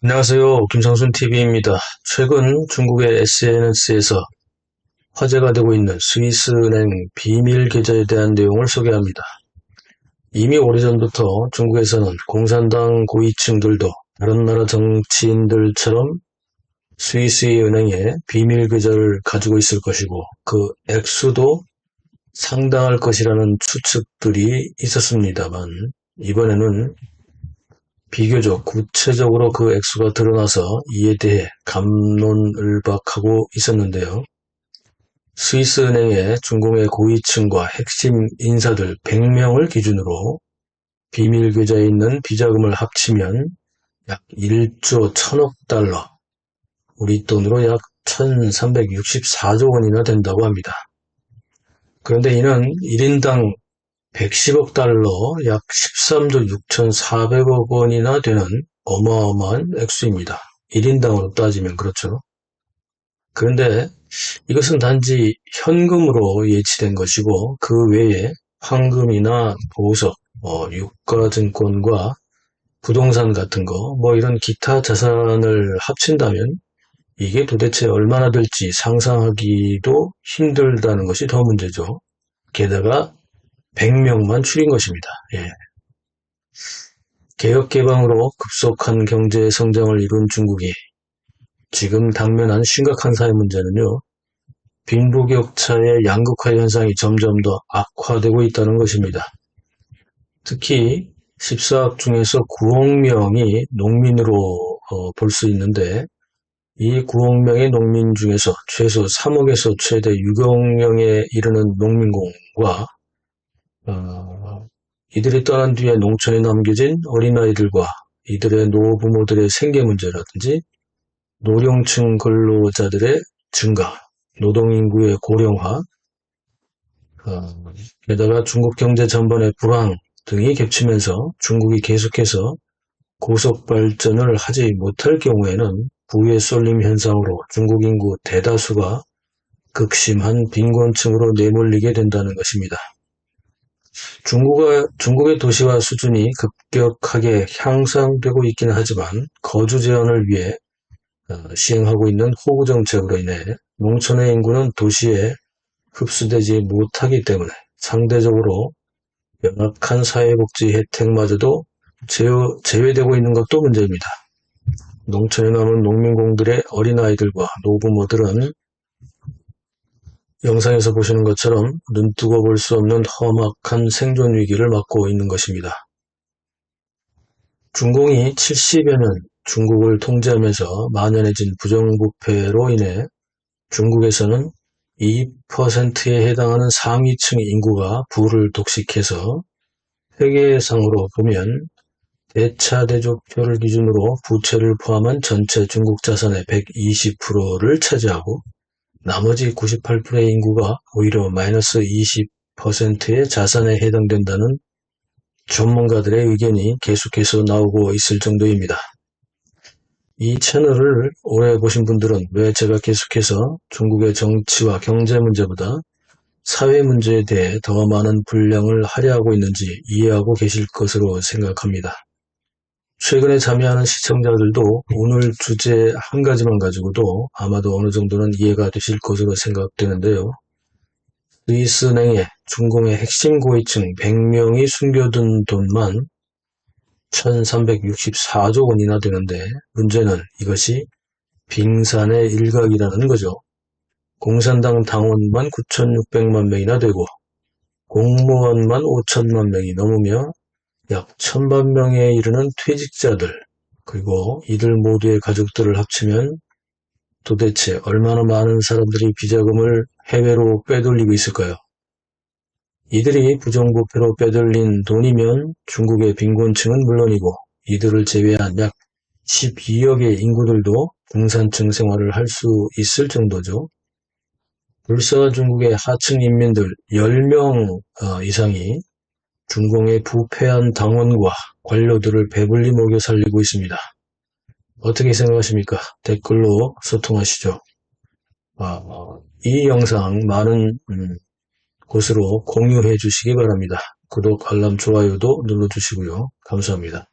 안녕하세요. 김성순 TV입니다. 최근 중국의 SNS에서 화제가 되고 있는 스위스은행 비밀 계좌에 대한 내용을 소개합니다. 이미 오래전부터 중국에서는 공산당 고위층들도 다른 나라 정치인들처럼 스위스의 은행에 비밀 계좌를 가지고 있을 것이고 그 액수도 상당할 것이라는 추측들이 있었습니다만 이번에는 비교적 구체적으로 그 액수가 드러나서 이에 대해 갑론을박하고 있었는데요. 스위스은행의 중공의 고위층과 핵심 인사들 100명을 기준으로 비밀 계좌에 있는 비자금을 합치면 약 1조 1000억 달러, 우리 돈으로 약 1364조 원이나 된다고 합니다. 그런데 이는 1인당 110억 달러, 약 13조 6,400억 원이나 되는 어마어마한 액수입니다. 1인당으로 따지면 그렇죠. 그런데 이것은 단지 현금으로 예치된 것이고 그 외에 황금이나 보석, 유가증권과 부동산 같은 거, 이런 기타 자산을 합친다면 이게 도대체 얼마나 될지 상상하기도 힘들다는 것이 더 문제죠. 게다가 100명만 줄인 것입니다. 예. 개혁개방으로 급속한 경제 성장을 이룬 중국이 지금 당면한 심각한 사회 문제는요, 빈부격차의 양극화 현상이 점점 더 악화되고 있다는 것입니다. 특히 14억 중에서 9억 명이 농민으로 볼 수 있는데 이 9억 명의 농민 중에서 최소 3억에서 최대 6억 명에 이르는 농민공과 이들이 떠난 뒤에 농촌에 남겨진 어린아이들과 이들의 노부모들의 생계 문제라든지 노령층 근로자들의 증가, 노동인구의 고령화, 게다가 중국 경제 전반의 불황 등이 겹치면서 중국이 계속해서 고속 발전을 하지 못할 경우에는 부의 쏠림 현상으로 중국 인구 대다수가 극심한 빈곤층으로 내몰리게 된다는 것입니다. 중국의 도시화 수준이 급격하게 향상되고 있기는 하지만 거주 제한을 위해 시행하고 있는 호구 정책으로 인해 농촌의 인구는 도시에 흡수되지 못하기 때문에 상대적으로 열악한 사회복지 혜택마저도 제외되고 있는 것도 문제입니다. 농촌에 남은 농민공들의 어린아이들과 노부모들은 영상에서 보시는 것처럼 눈뜨고 볼 수 없는 험악한 생존 위기를 맞고 있는 것입니다. 중공이 70여 년 중국을 통제하면서 만연해진 부정부패로 인해 중국에서는 2%에 해당하는 상위층 인구가 부를 독식해서 세계상으로 보면 대차대조표를 기준으로 부채를 포함한 전체 중국 자산의 120%를 차지하고 나머지 98%의 인구가 오히려 마이너스 20%의 자산에 해당된다는 전문가들의 의견이 계속해서 나오고 있을 정도입니다. 이 채널을 오래 보신 분들은 왜 제가 계속해서 중국의 정치와 경제 문제보다 사회 문제에 대해 더 많은 분량을 할애하고 있는지 이해하고 계실 것으로 생각합니다. 최근에 참여하는 시청자들도 오늘 주제 한 가지만 가지고도 아마도 어느 정도는 이해가 되실 것으로 생각되는데요. 스위스은행에 중공의 핵심 고위층 100명이 숨겨둔 돈만 1364조 원이나 되는데 문제는 이것이 빙산의 일각이라는 거죠. 공산당 당원만 9,600만 명이나 되고 공무원만 5천만 명이 넘으며 약 1,000만 명에 이르는 퇴직자들, 그리고 이들 모두의 가족들을 합치면 도대체 얼마나 많은 사람들이 비자금을 해외로 빼돌리고 있을까요? 이들이 부정부패로 빼돌린 돈이면 중국의 빈곤층은 물론이고 이들을 제외한 약 12억의 인구들도 중산층 생활을 할 수 있을 정도죠. 불사 중국의 하층 인민들 10명 이상이 중공의 부패한 당원과 관료들을 배불리 먹여 살리고 있습니다. 어떻게 생각하십니까? 댓글로 소통하시죠. 이 영상 많은 곳으로 공유해 주시기 바랍니다. 구독, 알람, 좋아요도 눌러주시고요. 감사합니다.